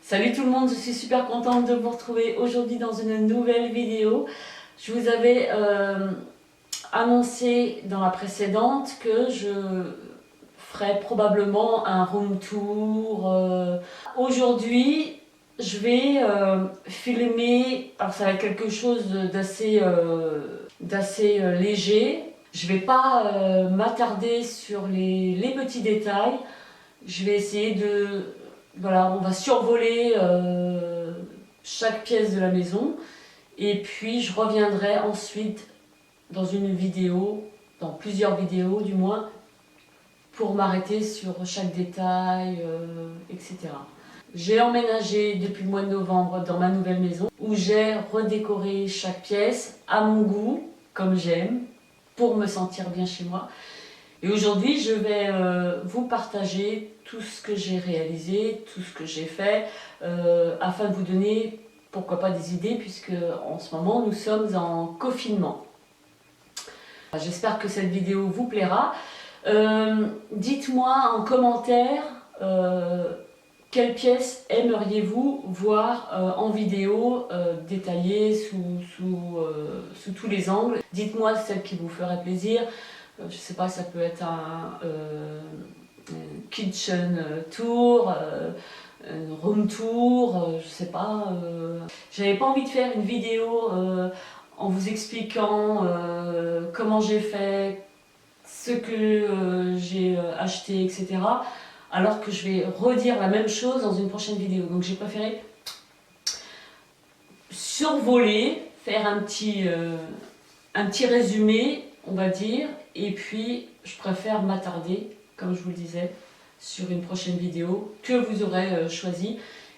Salut tout le monde, je suis super contente de vous retrouver aujourd'hui dans une nouvelle vidéo. Je vous avais annoncé dans la précédente que je ferais probablement un room tour. Aujourd'hui, je vais filmer, alors ça va être quelque chose d'assez léger. Je vais pas m'attarder sur les petits détails. Je vais essayer de... Voilà, on va survoler chaque pièce de la maison. Et puis je reviendrai ensuite dans une vidéo, dans plusieurs vidéos du moins, pour m'arrêter sur chaque détail, etc. J'ai emménagé depuis le mois de novembre dans ma nouvelle maison où j'ai redécoré chaque pièce à mon goût, comme j'aime, pour me sentir bien chez moi. Et aujourd'hui, je vais vous partager tout ce que j'ai réalisé, tout ce que j'ai fait, afin de vous donner, pourquoi pas, des idées, puisque en ce moment, nous sommes en confinement. J'espère que cette vidéo vous plaira. Dites-moi en commentaire quelle pièce aimeriez-vous voir en vidéo détaillée sous tous les angles. Dites-moi celle qui vous ferait plaisir. Je sais pas, ça peut être un kitchen tour, un room tour, je sais pas. J'avais pas envie de faire une vidéo en vous expliquant comment j'ai fait, ce que j'ai acheté, etc. Alors que je vais redire la même chose dans une prochaine vidéo. Donc j'ai préféré survoler, faire un petit résumé, on va dire, et puis je préfère m'attarder, comme je vous le disais, sur une prochaine vidéo que vous aurez choisie,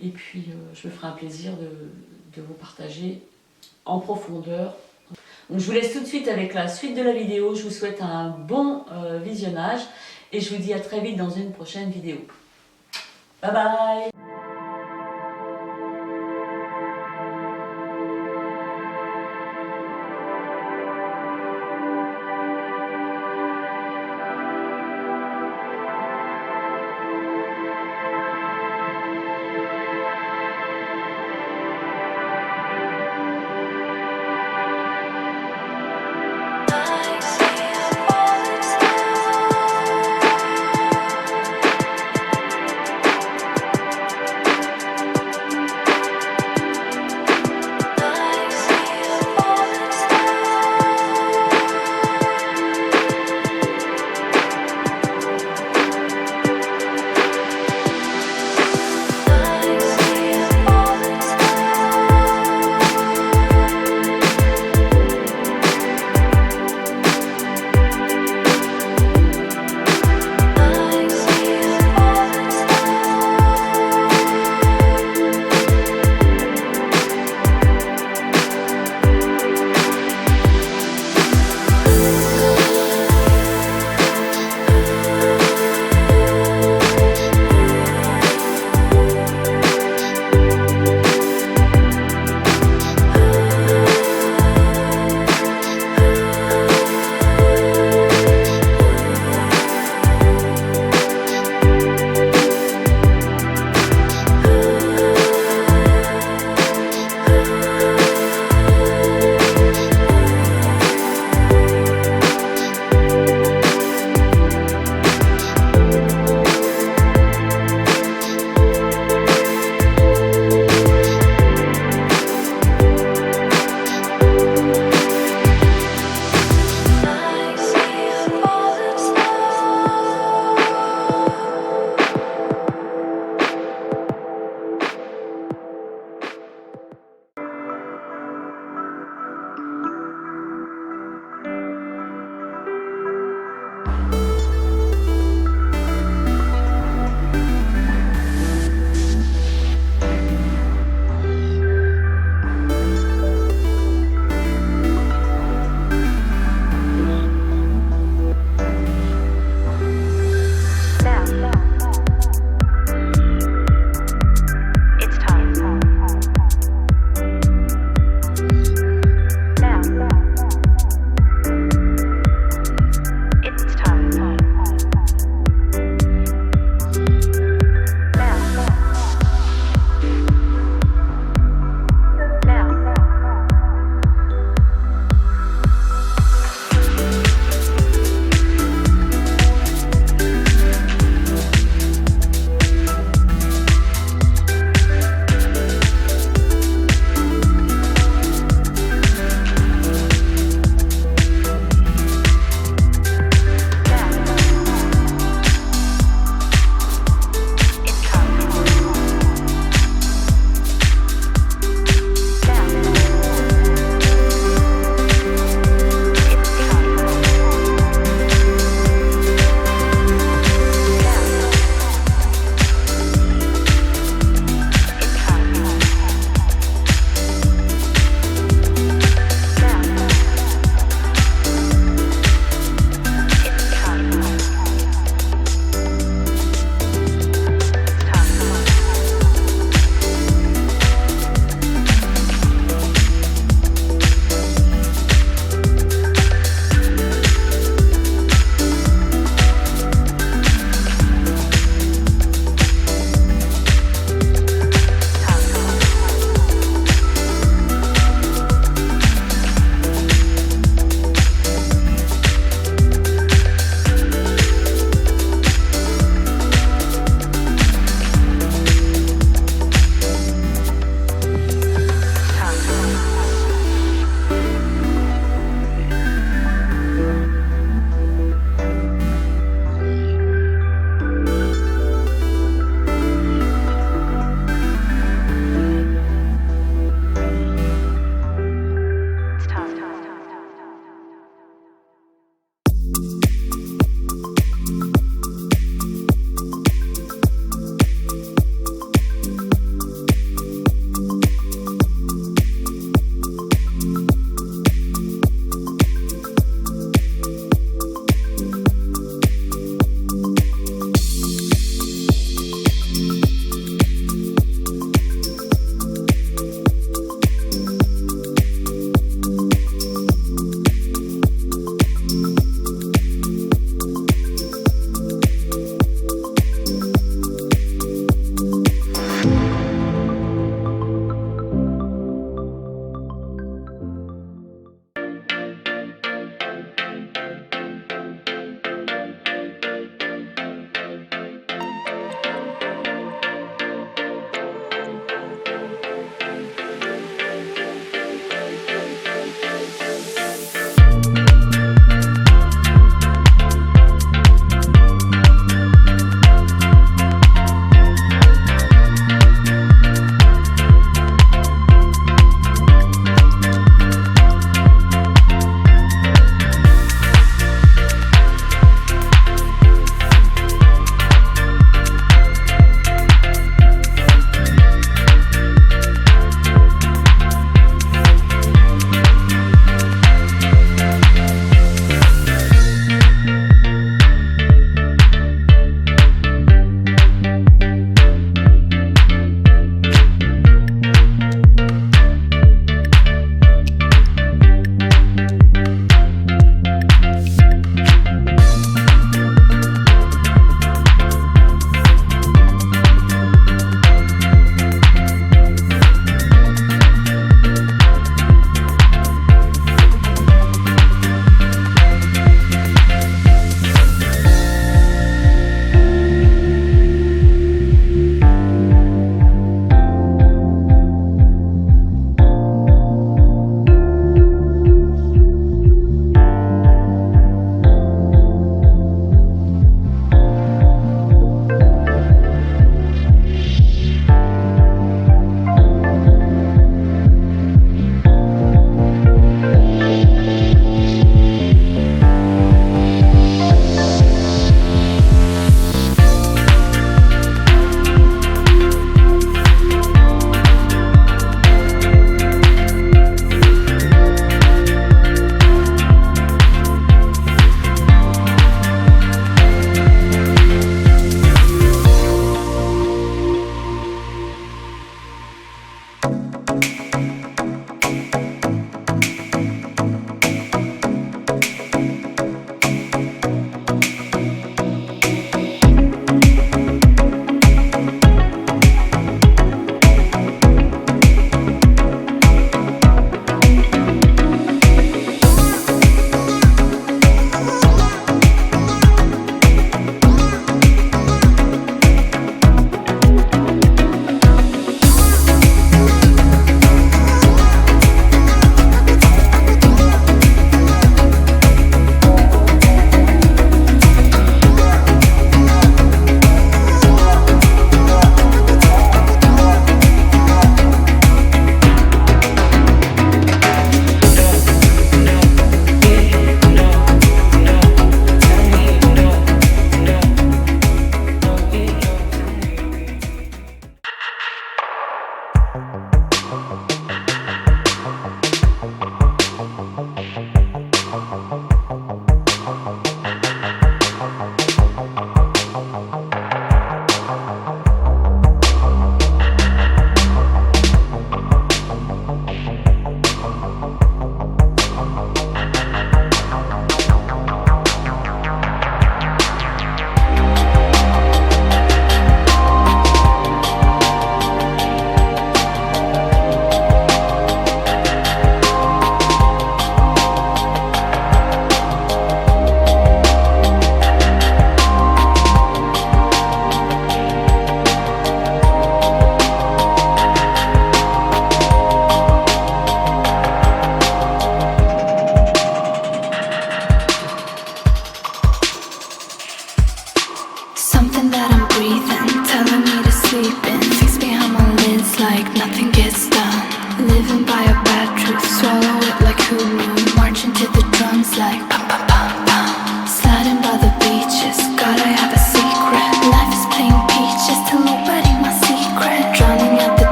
et puis je me ferai un plaisir de vous partager en profondeur. Donc je vous laisse tout de suite avec la suite de la vidéo. Je vous souhaite un bon visionnage et je vous dis à très vite dans une prochaine vidéo. Bye bye.